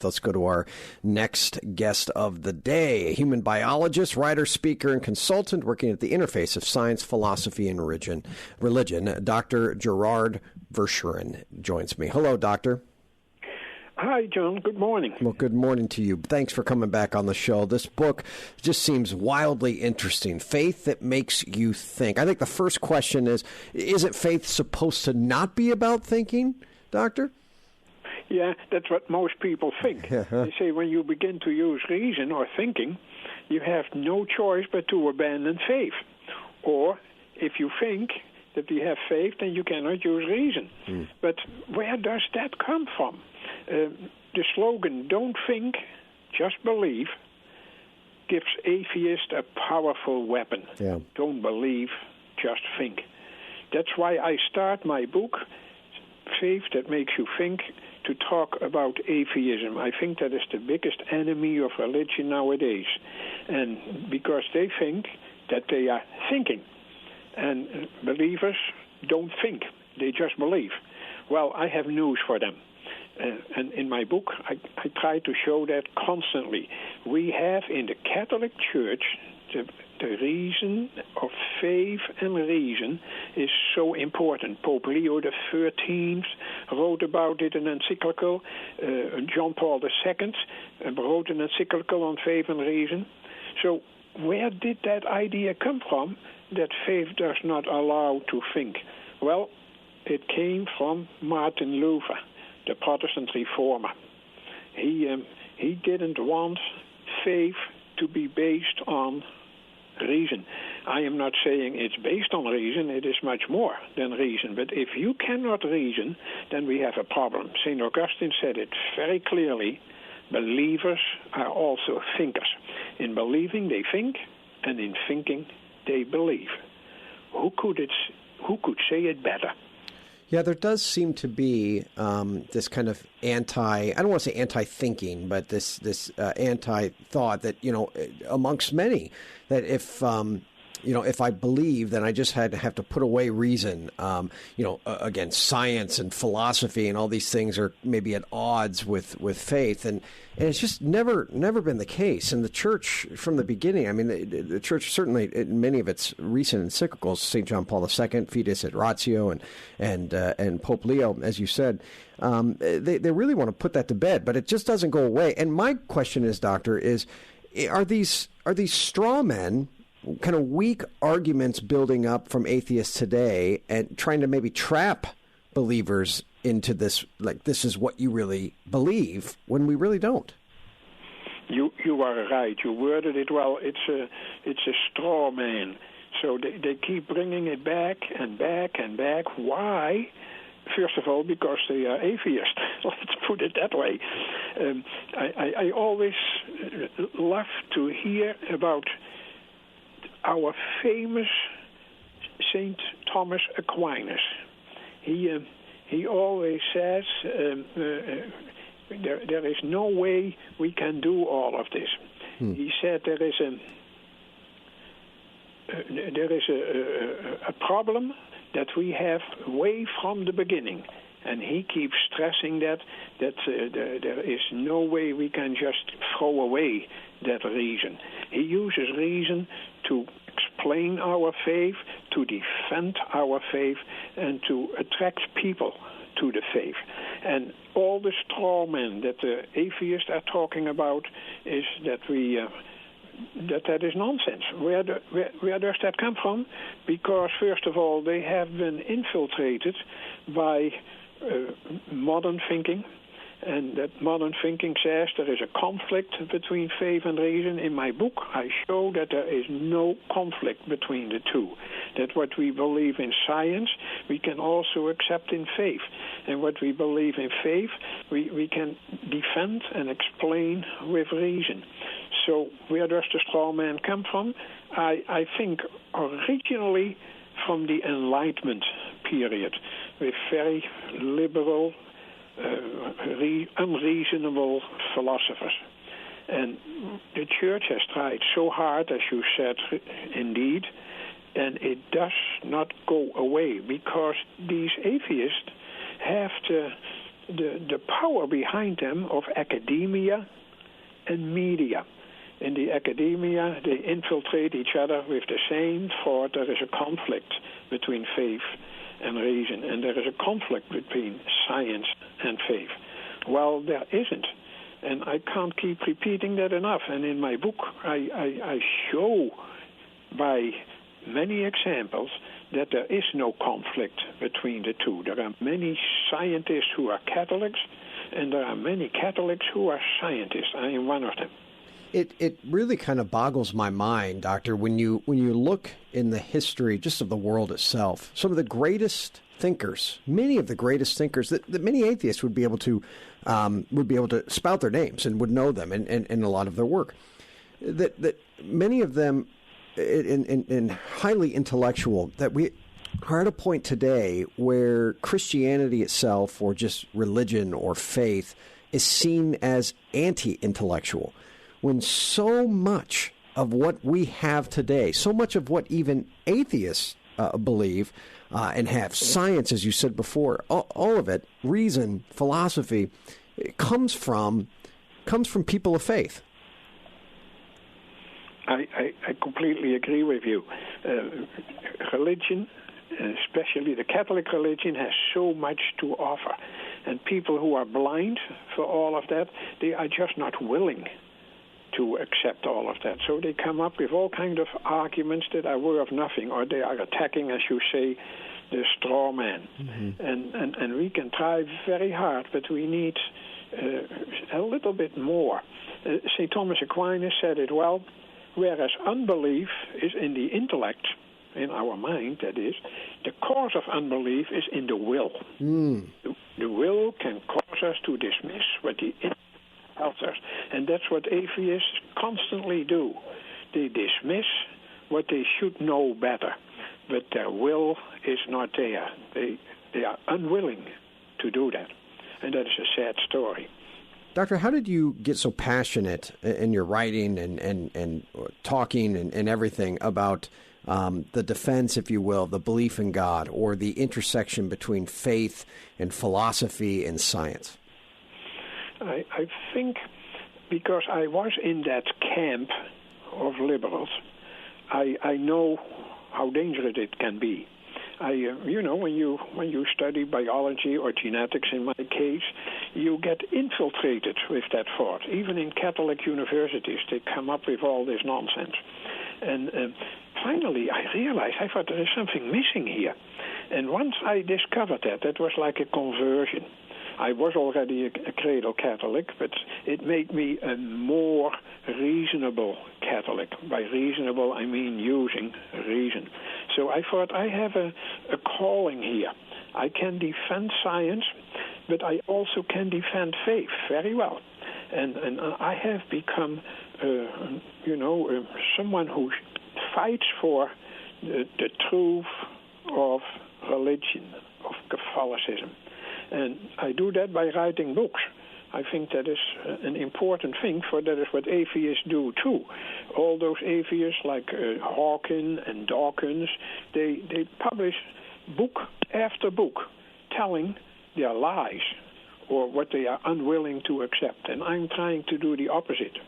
Let's go to our next guest of the day, a human biologist, writer, speaker, and consultant working at the interface of science, philosophy, and religion. Dr. Gerard Verschuuren joins me. Hello, Doctor. Hi, John. Good morning. Well, good morning to you. Thanks for coming back on the show. This book just seems wildly interesting. Faith that makes you think. I think the first question isn't faith supposed to not be about thinking, Doctor? Yeah, that's what most people think. They say when you begin to use reason or thinking, you have no choice but to abandon faith. Or if you think that you have faith, then you cannot use reason. But where does that come from? The slogan, "Don't think, just believe," gives atheists a powerful weapon. Yeah. Don't believe, just think. That's why I start my book, Faith That Makes You Think, to talk about atheism. I think that is the biggest enemy of religion nowadays. And because they think that they are thinking. And believers don't think. They just believe. Well, I have news for them. And in my book, I try to show that constantly. We have in the Catholic Church the reason of faith and reason is so important. Pope Leo XIII wrote about it in an encyclical. John Paul II wrote an encyclical on faith and reason. So where did that idea come from, that faith does not allow to think? Well, it came from Martin Luther, the Protestant reformer. He didn't want faith to be based on reason. I am not saying it's based on reason. It is much more than reason. But if you cannot reason, then we have a problem. St. Augustine said it very clearly. Believers are also thinkers. In believing, they think, and in thinking, they believe. Who could say it better? Yeah, there does seem to be this kind of I don't want to say anti-thinking, but this anti-thought that, amongst many, that if I believe, then I just have to put away reason. Again, science and philosophy and all these things are maybe at odds with faith. And it's just never been the case. And the church from the beginning, I mean, the church certainly in many of its recent encyclicals, St. John Paul II, Fides et Ratio, and Pope Leo, as you said, they really want to put that to bed, but it just doesn't go away. And my question is, Doctor, are these straw men, kind of weak arguments building up from atheists today and trying to maybe trap believers into this, like this is what you really believe, when we really don't? You are right. You worded it well. It's a straw man. So they keep bringing it back and back and back. Why? First of all, because they are atheists. Let's put it that way. I always love to hear about our famous Saint Thomas Aquinas. He always says there is no way we can do all of this. He said there is a problem that we have way from the beginning. And he keeps stressing that there is no way we can just throw away that reason. He uses reason to explain our faith, to defend our faith, and to attract people to the faith. And all the straw men that the atheists are talking about is that that is nonsense. Where does that come from? Because, first of all, they have been infiltrated by modern thinking, and that modern thinking says there is a conflict between faith and reason. In my book, I show that there is no conflict between the two, that what we believe in science, we can also accept in faith, and what we believe in faith, we can defend and explain with reason. So where does the straw man come from? I think originally from the Enlightenment period, with very liberal, unreasonable philosophers. And the church has tried so hard, as you said, indeed, and it does not go away, because these atheists have the the power behind them of academia and media. In the academia, they infiltrate each other with the same thought. There is a conflict between faith and reason, and there is a conflict between science and faith. Well, there isn't, and I can't keep repeating that enough. And in my book, I show by many examples that there is no conflict between the two. There are many scientists who are Catholics, and there are many Catholics who are scientists. I am one of them. It really kind of boggles my mind, Doctor, when you look in the history just of the world itself. Some of the greatest thinkers, many of the greatest thinkers that many atheists would be able to spout their names and would know them in a lot of their work. That many of them in highly intellectual, that we are at a point today where Christianity itself, or just religion or faith, is seen as anti-intellectual, when so much of what we have today, so much of what even atheists believe and have, science, as you said before, all of it, reason, philosophy, comes from people of faith. I completely agree with you. Religion, especially the Catholic religion, has so much to offer. And people who are blind for all of that, they are just not willing to accept all of that. So they come up with all kinds of arguments that are worth nothing, or they are attacking, as you say, the straw man. Mm-hmm. And we can try very hard, but we need a little bit more. St. Thomas Aquinas said it well, whereas unbelief is in the intellect, in our mind, that is, the cause of unbelief is in the will. The will can cause us to dismiss what the intellect tells us. And that's what atheists constantly do. They dismiss what they should know better, but their will is not there. They are unwilling to do that. And that is a sad story. Doctor, how did you get so passionate in your writing and talking and everything about the defense, if you will, the belief in God, or the intersection between faith and philosophy and science? I think because I was in that camp of liberals, I know how dangerous it can be. When you study biology or genetics, in my case, you get infiltrated with that thought. Even in Catholic universities, they come up with all this nonsense. And finally, I realized, I thought there is something missing here. And once I discovered that was like a conversion. I was already a cradle Catholic, but it made me a more reasonable Catholic. By reasonable, I mean using reason. So I thought, I have a calling here. I can defend science, but I also can defend faith very well. And I have become, someone who fights for the truth of religion, of Catholicism. And I do that by writing books. I think that is an important thing, for that is what atheists do too. All those atheists like Hawking and Dawkins, they publish book after book telling their lies or what they are unwilling to accept. And I'm trying to do the opposite.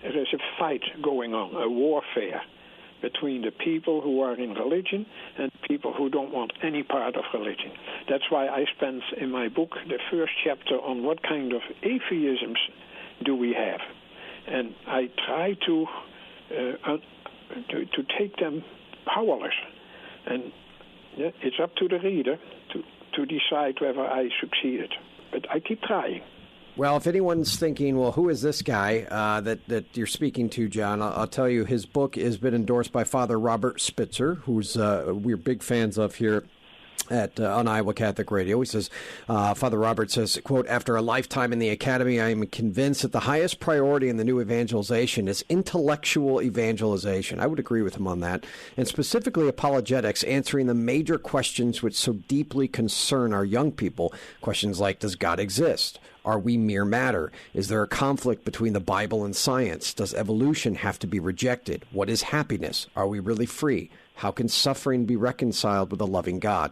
There is a fight going on, a warfare between the people who are in religion and people who don't want any part of religion. That's why I spent in my book the first chapter on what kind of atheisms do we have. And I try to take them powerless. And it's up to the reader to decide whether I succeeded. But I keep trying. Well, if anyone's thinking, well, who is this guy that you're speaking to, John, I'll tell you his book has been endorsed by Father Robert Spitzer, who's we're big fans of here on Iowa Catholic Radio. He says, Father Robert says, quote, "After a lifetime in the academy, I am convinced that the highest priority in the new evangelization is intellectual evangelization." I would agree with him on that. And specifically apologetics, answering the major questions which so deeply concern our young people. Questions like, does God exist? Are we mere matter? Is there a conflict between the Bible and science? Does evolution have to be rejected? What is happiness? Are we really free? How can suffering be reconciled with a loving God?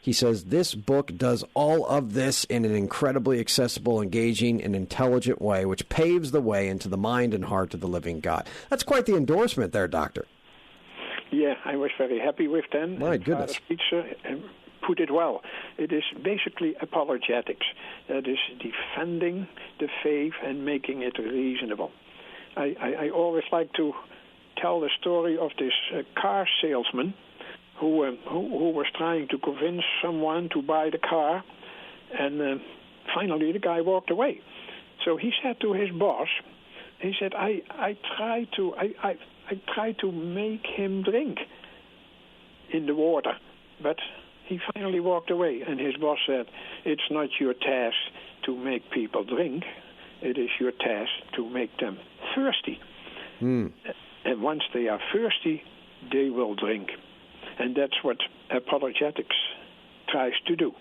He says, this book does all of this in an incredibly accessible, engaging, and intelligent way, which paves the way into the mind and heart of the living God. That's quite the endorsement there, Doctor. Yeah, I was very happy with that. My goodness. Spitzer put it well. It is basically apologetics. That is defending the faith and making it reasonable. I always like to tell the story of this car salesman who was trying to convince someone to buy the car, and finally the guy walked away. So he said to his boss, he said, I tried to make him drink in the water, but he finally walked away. And his boss said, it's not your task to make people drink, it is your task to make them thirsty. And once they are thirsty, they will drink. And that's what apologetics tries to do.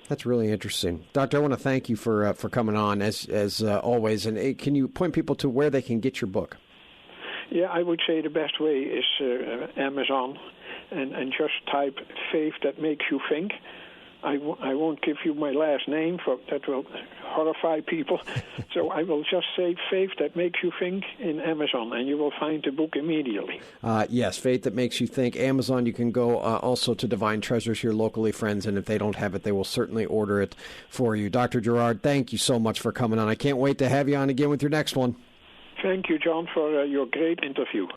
That's really interesting. Doctor, I want to thank you for coming on, as always. And can you point people to where they can get your book? Yeah, I would say the best way is Amazon, and just type Faith That Makes You Think. I won't give you my last name, for that will horrify people. So I will just say Faith That Makes You Think in Amazon, and you will find the book immediately. Yes, Faith That Makes You Think. Amazon, you can go also to Divine Treasures here locally, friends, and if they don't have it, they will certainly order it for you. Dr. Gerard, thank you so much for coming on. I can't wait to have you on again with your next one. Thank you, John, for your great interview.